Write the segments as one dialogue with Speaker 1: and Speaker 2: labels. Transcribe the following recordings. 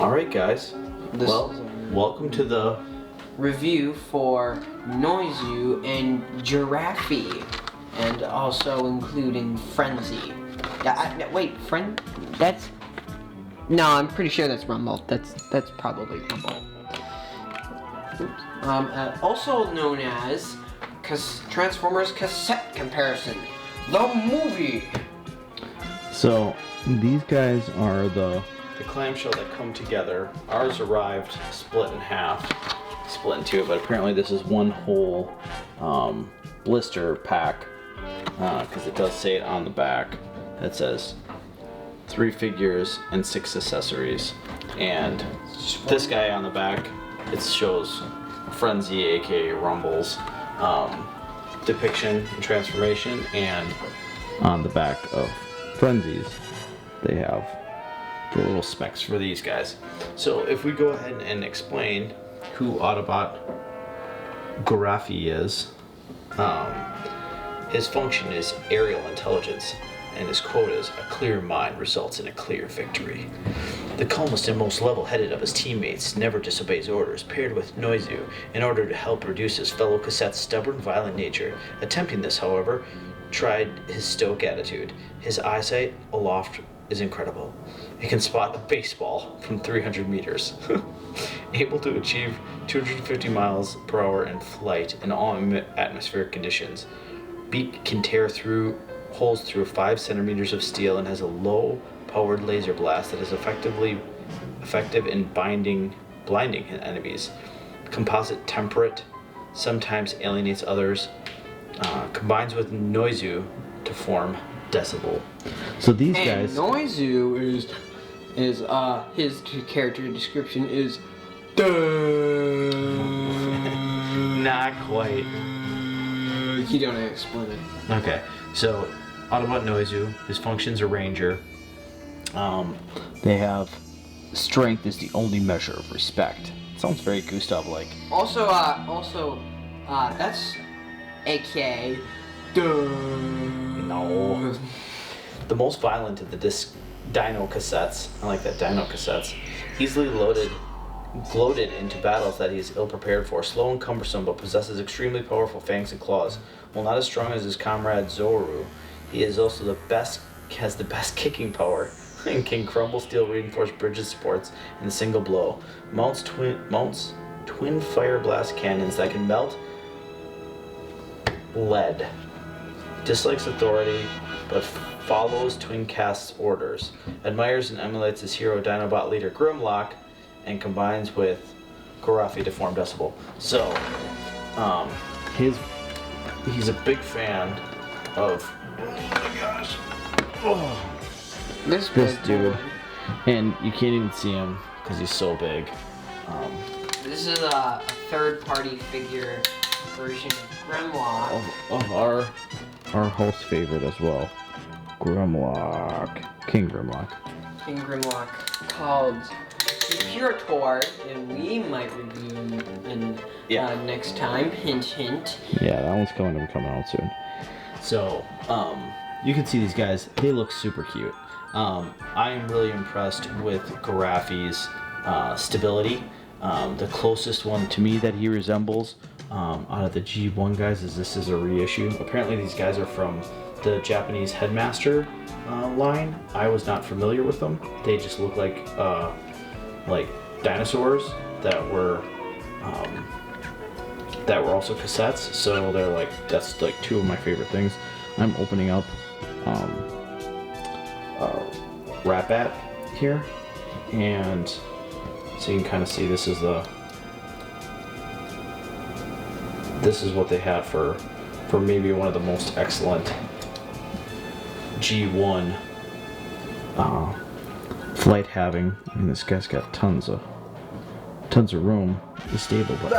Speaker 1: Alright guys, welcome to the
Speaker 2: review for Noizu and Gurafi, and also including Frenzy. No, I'm pretty sure that's Rumble. That's probably Rumble. Also known as Transformers Cassette Comparison, the movie.
Speaker 3: So these guys are the
Speaker 1: clamshell that come together. Ours arrived split in half, split in two, but apparently this is one whole blister pack, because it does say it on the back. It says 3 figures and 6 accessories, and this guy on the back, it shows Frenzy, aka Rumble's depiction and transformation, and
Speaker 3: on the back of Frenzy's they have
Speaker 1: the little specs for these guys. So if we go ahead and explain who Autobot Gurafi is, his function is aerial intelligence, and his quote is, "A clear mind results in a clear victory." The calmest and most level-headed of his teammates never disobeys orders, paired with Noizu in order to help reduce his fellow Cassette's stubborn, violent nature. Attempting this, however, tried his stoic attitude. His eyesight aloft is incredible. He can spot a baseball from 300 meters. Able to achieve 250 miles per hour in flight in all atmospheric conditions. Beak can tear through holes through 5 centimeters of steel and has a low-powered laser blast that is effective in blinding enemies. Composite temperate, sometimes alienates others. Combines with Noizu to form Decibel.
Speaker 3: So these
Speaker 2: and
Speaker 3: guys.
Speaker 2: Noizu is his character description is
Speaker 1: Not quite.
Speaker 2: You don't explain it.
Speaker 1: Okay, so Autobot Noizu, his functions are Ranger.
Speaker 3: They have strength is the only measure of respect. Sounds very Gustav-like.
Speaker 2: Also, that's AKA.
Speaker 1: No. The most violent of the Dino Cassettes, I like that, Dino Cassettes, easily gloated into battles that he is ill-prepared for, slow and cumbersome, but possesses extremely powerful fangs and claws. While not as strong as his comrade Zoru, he is also has the best kicking power, and can crumble steel reinforced bridges supports in a single blow. Mounts twin fire blast cannons that can melt lead. Dislikes authority, but follows Twin Cast's orders. Admires and emulates his hero Dinobot leader Grimlock, and combines with Gurafi to form Decibel. So, he's a big fan of. Oh my gosh! Oh,
Speaker 2: This
Speaker 3: dude, and you can't even see him because he's so big.
Speaker 2: This is a third-party figure version of Grimlock.
Speaker 3: Of our host favorite as well, King Grimlock.
Speaker 2: King Grimlock called Superator, and we might review him next time. Hint, hint.
Speaker 3: Yeah, that one's coming out soon.
Speaker 1: So, you can see these guys, they look super cute. I am really impressed with Gurafi's stability. The closest one to me that he resembles out of the G1 guys is a reissue. Apparently these guys are from the Japanese Headmaster line. I was not familiar with them. They just look like dinosaurs that were also cassettes. So that's like 2 of my favorite things. I'm opening up Rat-Bat here, and so you can kind of see this is what they have for maybe one of the most excellent G1
Speaker 3: flight having. I mean, this guy's got tons of room. He's stable, but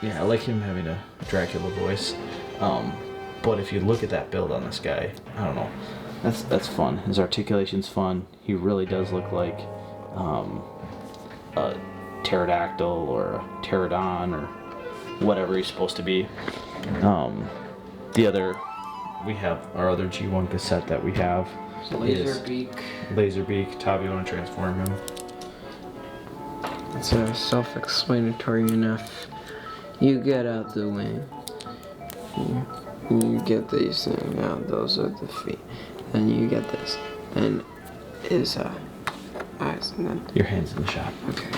Speaker 3: yeah, I like him having a Dracula voice. But if you look at that build on this guy, I don't know. That's fun. His articulation's fun. He really does look like a pterodactyl or a pterodon or whatever he's supposed to be. We have our other G1 cassette that we have.
Speaker 2: Laserbeak.
Speaker 3: Laserbeak. Todd, you want to transform him?
Speaker 2: It's self-explanatory enough. You get out the way. You get these things out. Those are the feet. Then you get this. Then is eyes, and then
Speaker 3: Your hand's in the shot.
Speaker 2: okay.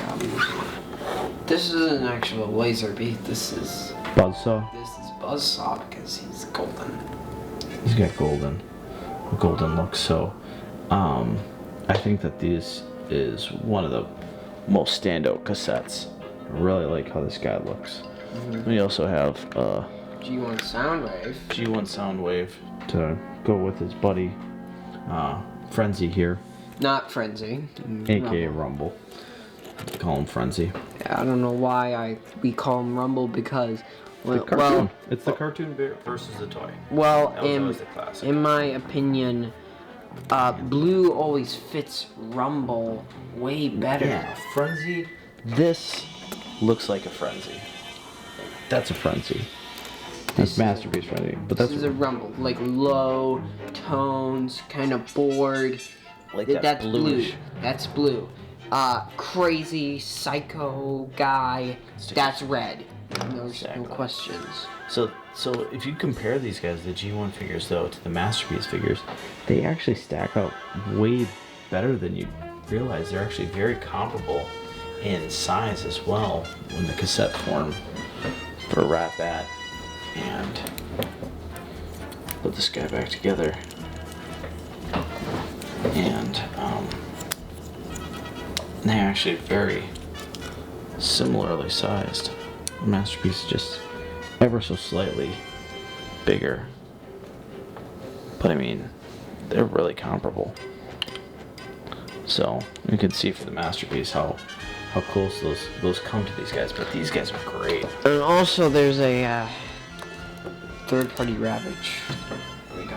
Speaker 2: This is an actual Laserbeak. This is
Speaker 3: Buzzsaw.
Speaker 2: Buzzsaw because he's golden.
Speaker 3: He's got golden look. So, I think that this is one of the most standout cassettes. I really like how this guy looks. We also have
Speaker 2: G1 Soundwave.
Speaker 3: G1 Soundwave to go with his buddy Frenzy here,
Speaker 2: Not Frenzy.
Speaker 3: aka Rumble. Call him Frenzy.
Speaker 2: I don't know why we call him Rumble because
Speaker 3: It's the cartoon versus the toy.
Speaker 2: well
Speaker 3: That was always the classic.
Speaker 2: in my opinion, blue always fits Rumble way better.
Speaker 3: Yeah, Frenzy. This looks like a Frenzy. That's a Frenzy. That's Masterpiece Frenzy. But
Speaker 2: This
Speaker 3: that's
Speaker 2: is a Rumble, like low tones, kind of bored.
Speaker 3: like
Speaker 2: That's
Speaker 3: bluish.
Speaker 2: blue. That's blue. Crazy psycho guy. That's red. No
Speaker 3: Exactly.
Speaker 2: questions.
Speaker 3: So if you compare these guys, the G1 figures though, to the Masterpiece figures, they actually stack up way better than you realize. They're actually very comparable in size as well in the cassette form for Rat Bat. And put this guy back together. And they're actually very similarly sized. Masterpiece is just ever so slightly bigger. But I mean, they're really comparable. So you can see for the Masterpiece how close those come to these guys. But these guys are great.
Speaker 2: And also, there's a third-party Ravage. There we go.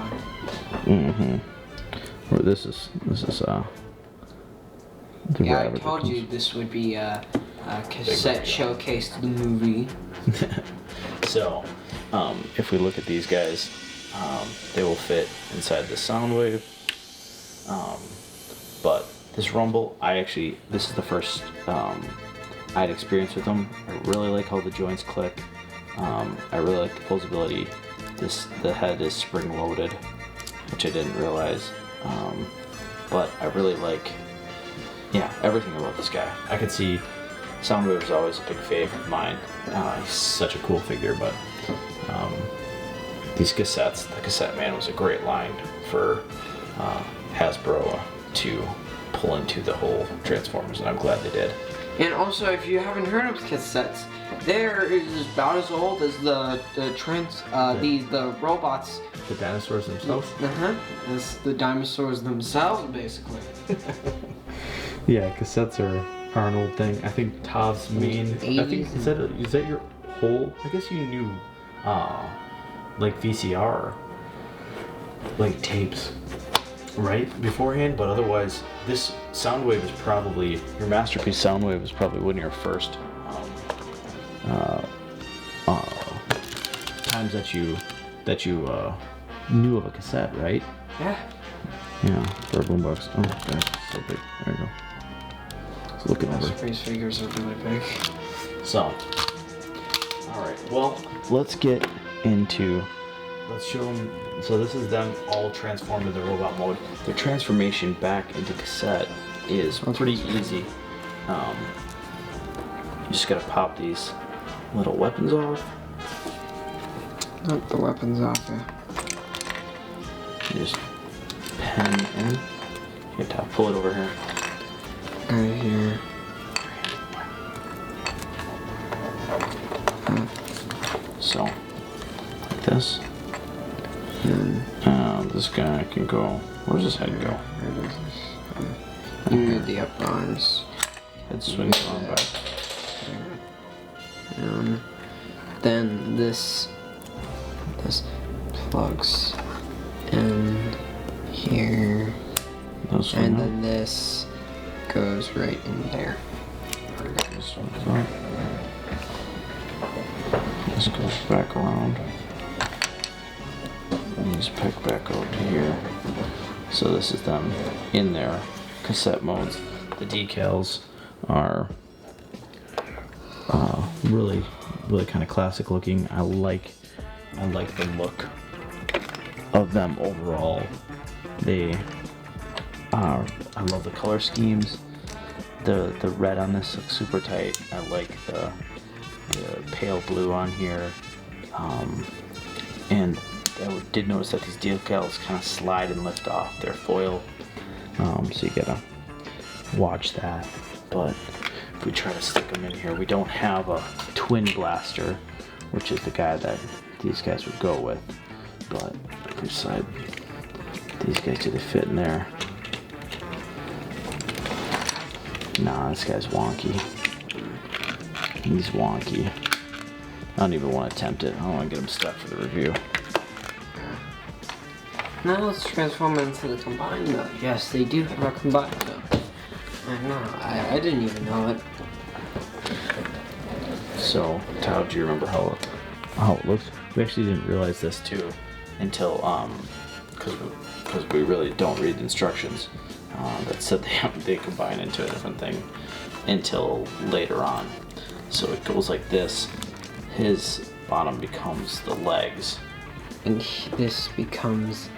Speaker 3: Mm-hmm. Or this is the
Speaker 2: Yeah, I
Speaker 3: Ravage
Speaker 2: told
Speaker 3: that
Speaker 2: you this would be a cassette showcase to the movie.
Speaker 3: So, if we look at these guys, they will fit inside the Soundwave. But this Rumble, this is the first I had experience with them. I really like how the joints click. I really like the posability. The head is spring loaded, which I didn't realize. But I really like, everything about this guy. I could see Soundwave is always a big fave of mine. He's such a cool figure, but these cassettes, the Cassette Man was a great line for Hasbro to pull into the whole Transformers, and I'm glad they did.
Speaker 2: And also, if you haven't heard of cassettes, they're about as old as the robots.
Speaker 3: The dinosaurs themselves?
Speaker 2: As the dinosaurs themselves, basically.
Speaker 3: Yeah, cassettes are an old thing. I think Tav's main. I think is that your whole? I guess you knew, like VCR, like tapes, right beforehand. But otherwise, this Soundwave is probably your Masterpiece. Soundwave is probably one of your first times that you knew of a cassette, right?
Speaker 2: Yeah.
Speaker 3: Yeah, for a boombox. Oh, that's so big. There you go. Let's look it over.
Speaker 2: Space figures are really big.
Speaker 3: So, alright, well, let's get into, let's show them, so this is them all transformed into robot mode. Their transformation back into cassette is pretty easy. You just gotta pop these little weapons off.
Speaker 2: Not the weapons off, yeah.
Speaker 3: You just pen in. You have to pull it over here.
Speaker 2: Right here.
Speaker 3: So, like this. This guy can go. Where's his head go?
Speaker 2: Where does this? You need the up arms.
Speaker 3: Head swings on back.
Speaker 2: Then this plugs in here,
Speaker 3: Those
Speaker 2: and then this goes right in there.
Speaker 3: This one's up. This goes back around. And just pick back out to here. So this is them in their cassette modes. The decals are really kind of classic looking. I like the look of them overall. I love the color schemes. The red on this looks super tight. I like the pale blue on here. And I did notice that these decals kind of slide and lift off their foil. So you gotta watch that. But if we try to stick them in here, we don't have a twin blaster, which is the guy that these guys would go with. But if we slide these guys, do they fit in there? Nah, this guy's wonky. He's wonky. I don't even want to attempt it. I don't want to get him stuck for the review.
Speaker 2: Now let's transform into the combined mode. Yes, they do have a combined mode. I know, I didn't even know it.
Speaker 3: So, Tao, do you remember how it looks? We actually didn't realize this too until, because we really don't read the instructions that said they combine into a different thing until later on. So it goes like this. His bottom becomes the legs.
Speaker 2: And this becomes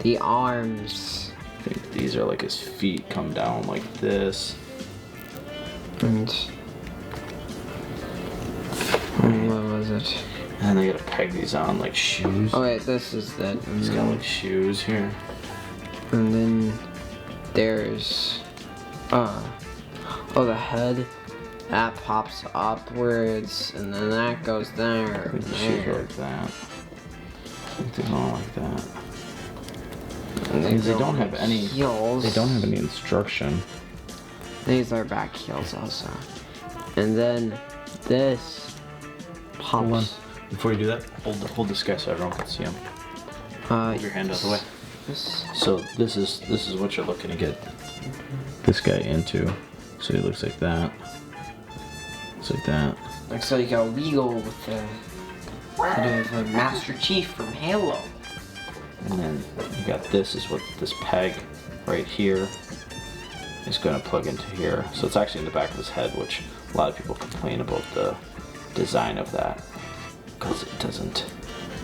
Speaker 2: the arms.
Speaker 3: I think these are like his feet come down like this.
Speaker 2: And what was it?
Speaker 3: And then they gotta peg these on like shoes.
Speaker 2: Oh wait, this is that.
Speaker 3: He's got like shoes here.
Speaker 2: And then there's the head that pops upwards, and then that goes there.
Speaker 3: I think the shoes are like that. I think they're not like that.
Speaker 2: And
Speaker 3: Because they don't have any
Speaker 2: heels.
Speaker 3: They don't have any instruction.
Speaker 2: These are back heels also. And then this pops.
Speaker 3: Hold on. Before you do that, hold this guy so everyone can see him. Hold your hand out of the way. So this is what you're looking to get this guy into. So he looks like that. Looks like that.
Speaker 2: Looks like a Regal with the head of a Master Chief from Halo.
Speaker 3: And then you got this is what this peg right here is going to plug into here. So it's actually in the back of his head, which a lot of people complain about the design of that because it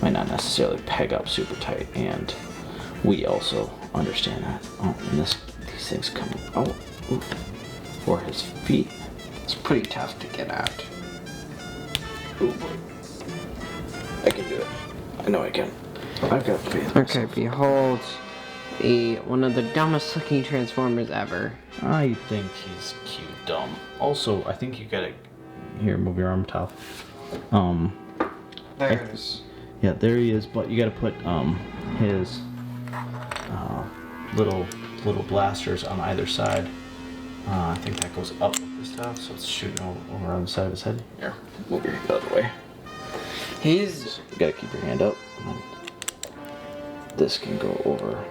Speaker 3: might not necessarily peg up super tight, and we also understand that. Oh, and these things come out for his feet.
Speaker 2: It's pretty tough to get out.
Speaker 3: Oh boy, I can do it. I know I can. I've got faith.
Speaker 2: Okay, behold one of the dumbest looking Transformers ever.
Speaker 3: I think he's cute, dumb. Also, I think you gotta move your arm top.
Speaker 2: There's.
Speaker 3: Yeah, there he is. But you gotta put his little blasters on either side. I think that goes up with this stuff, so it's shooting over on the side of his head. Here, move your hand out of the way.
Speaker 2: He's.
Speaker 3: You gotta keep your hand up. This can go over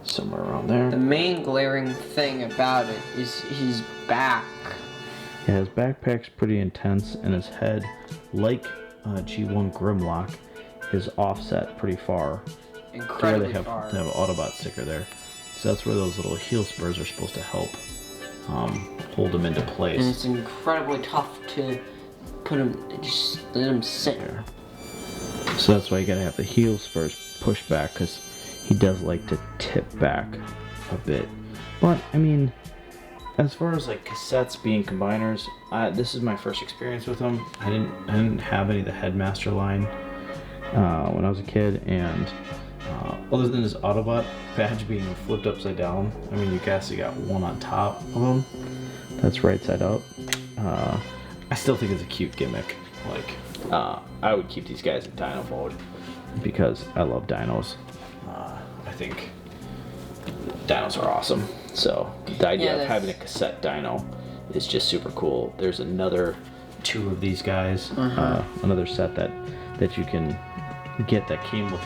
Speaker 3: somewhere around there.
Speaker 2: The main glaring thing about it is his back.
Speaker 3: Yeah, his backpack's pretty intense, and his head, like G1 Grimlock, is offset pretty far.
Speaker 2: Incredibly
Speaker 3: they
Speaker 2: far.
Speaker 3: have an Autobot sticker there. So that's where those little heel spurs are supposed to help hold him into place.
Speaker 2: And it's incredibly tough to put him, just let him sit.
Speaker 3: There. So that's why you gotta have the heel spurs push back, because he does like to tip back a bit. But I mean, as far as like cassettes being combiners, this is my first experience with them. I didn't have any of the Headmaster line when I was a kid, and other than his Autobot badge being flipped upside down, I mean, you actually got one on top of him that's right side up. I still think it's a cute gimmick. Like, I would keep these guys in Dino mode because I love dinos. I think dinos are awesome. So the idea of having a cassette dino is just super cool. There's another 2 of these guys, another set that you can get that came with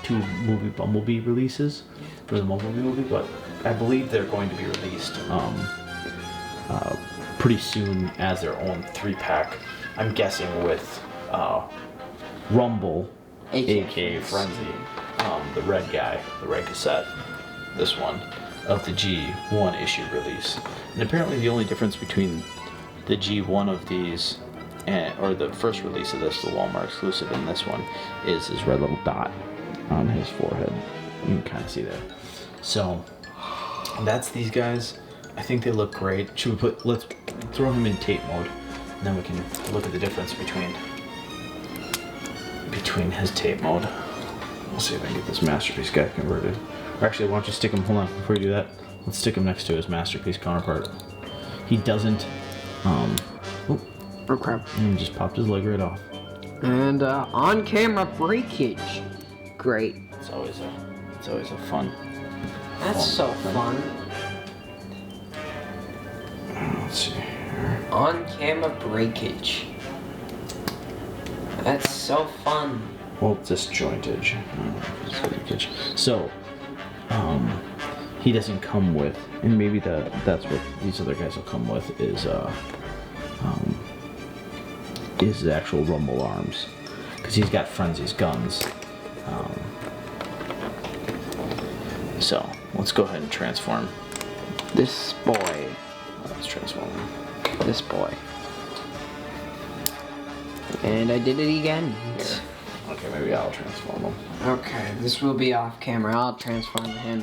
Speaker 3: 2 movie Bumblebee releases for the Bumblebee movie, but I believe they're going to be released pretty soon as their own 3-pack. I'm guessing with Rumble, aka Frenzy, the red guy, the red cassette.
Speaker 1: this one, of the G1 issue release. And apparently the only difference between the G1 of these, or the first release of this, the Walmart exclusive, and this one, is his red little dot on his forehead. You can kind of see that. So, that's these guys. I think they look great. Let's throw him in tape mode, and then we can look at the difference between his tape mode. We'll see if I can get this Masterpiece guy converted. Or actually, why don't you stick him, hold on, before you do that, let's stick him next to his Masterpiece counterpart. He doesn't,
Speaker 2: Oh crap.
Speaker 1: and he just popped his leg right off.
Speaker 2: And on-camera breakage. Great.
Speaker 1: It's always a fun.
Speaker 2: That's so fun.
Speaker 1: Let's see here.
Speaker 2: On-camera breakage. That's so fun.
Speaker 1: Well, disjointage. So, he doesn't come with, and maybe that's what these other guys will come with, is the actual rumble arms, because he's got Frenzy's guns. So let's go ahead and transform.
Speaker 2: This boy.
Speaker 1: Let's transform him.
Speaker 2: This boy. And I did it again.
Speaker 1: Here. Okay, maybe I'll transform him.
Speaker 2: Okay, this will be off camera. I'll transform him.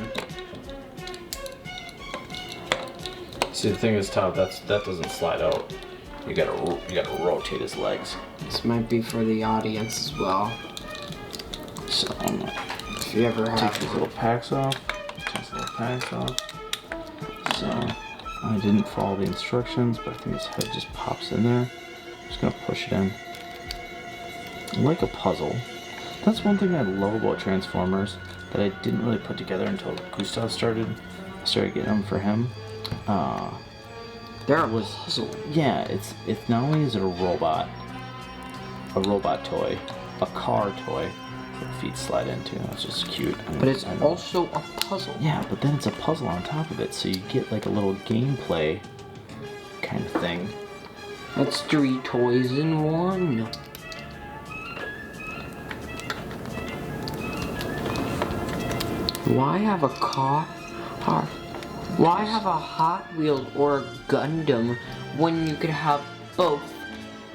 Speaker 1: See, the thing is, Todd, that doesn't slide out. You gotta rotate his legs.
Speaker 2: This might be for the audience as well.
Speaker 1: So I'm gonna
Speaker 2: If you ever
Speaker 1: take
Speaker 2: have
Speaker 1: these little packs off. So I didn't follow the instructions, but I think his head just pops in there. I'm just gonna push it in. Like a puzzle. That's one thing I love about Transformers that I didn't really put together until Gustav started getting them for him.
Speaker 2: There was puzzle.
Speaker 1: Yeah, it's not only is it a robot toy, a car toy that feet slide into. That's just cute.
Speaker 2: But it's also a puzzle.
Speaker 1: Yeah, but then it's a puzzle on top of it, so you get like a little gameplay kind of thing.
Speaker 2: That's 3 toys in one. Why have a car? Why have a Hot Wheels or a Gundam when you could have both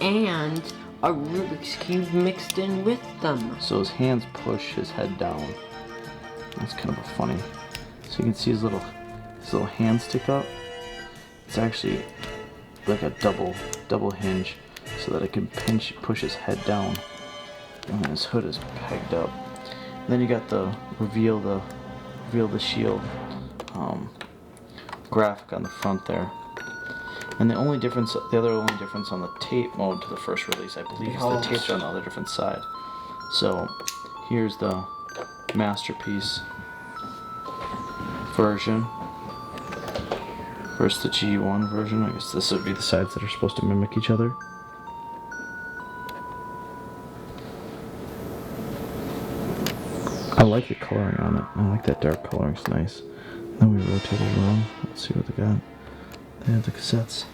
Speaker 2: and a Rubik's Cube mixed in with them?
Speaker 1: So his hands push his head down. That's kind of funny. So you can see his little hands stick up. It's actually like a double hinge, so that it can push his head down. And his hood is pegged up. And then you got the reveal the shield graphic on the front there. And the other only difference on the tape mode to the first release, I believe, is the tapes are on the other different side. So here's the Masterpiece version versus the G1 version. I guess this would be the sides that are supposed to mimic each other. I like the coloring on it. I like that dark coloring, it's nice. Then we rotate it around. Let's see what they got. They have the cassettes.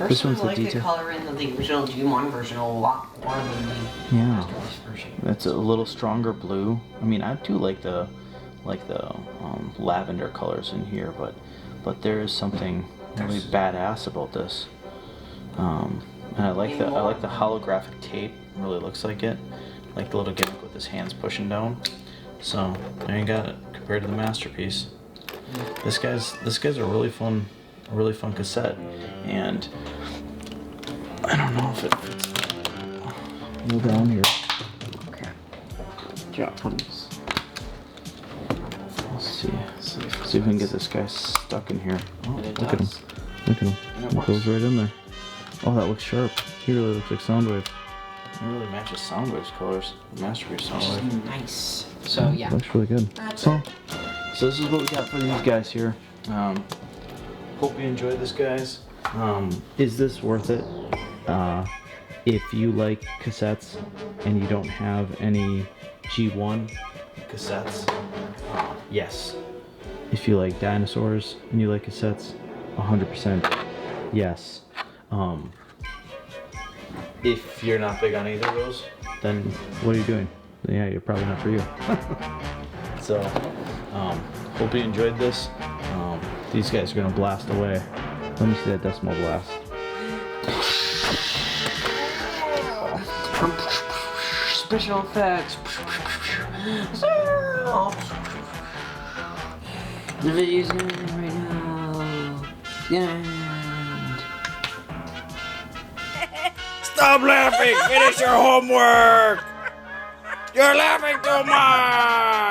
Speaker 1: This one's the detail.
Speaker 2: the coloring of the original G1 version a lot more than the Masterpiece version.
Speaker 1: That's a little stronger blue. I mean, I do like the lavender colors in here, but there is something really badass about this. And I like the holographic tape. It really looks like it. Like the little gimmick with his hands pushing down. So there you got it. Compared to the Masterpiece, this guy's a really fun cassette, and I don't know if it fits. Go down here.
Speaker 2: Okay. Drop ones.
Speaker 1: Let's see if we can get this guy stuck in here. Oh, look at him! Look at him! It goes right in there. Oh, that looks sharp. He really looks like Soundwave. It really matches Soundwave's colors. Masterpiece Soundwave.
Speaker 2: Nice. So yeah.
Speaker 1: Looks really good. So this is what we got for these guys here. Hope you enjoyed this, guys. Is this worth it? If you like cassettes and you don't have any G1 cassettes, yes. If you like dinosaurs and you like cassettes, 100% yes. If you're not big on either of those, then what are you doing? Yeah, you're probably not for you. So,
Speaker 3: Hope you enjoyed this. These guys are gonna blast away. Let me see that decimal blast.
Speaker 2: Special effects. The video's gonna end right now. It's gonna end.
Speaker 4: Stop laughing! Finish your homework! You're laughing too much!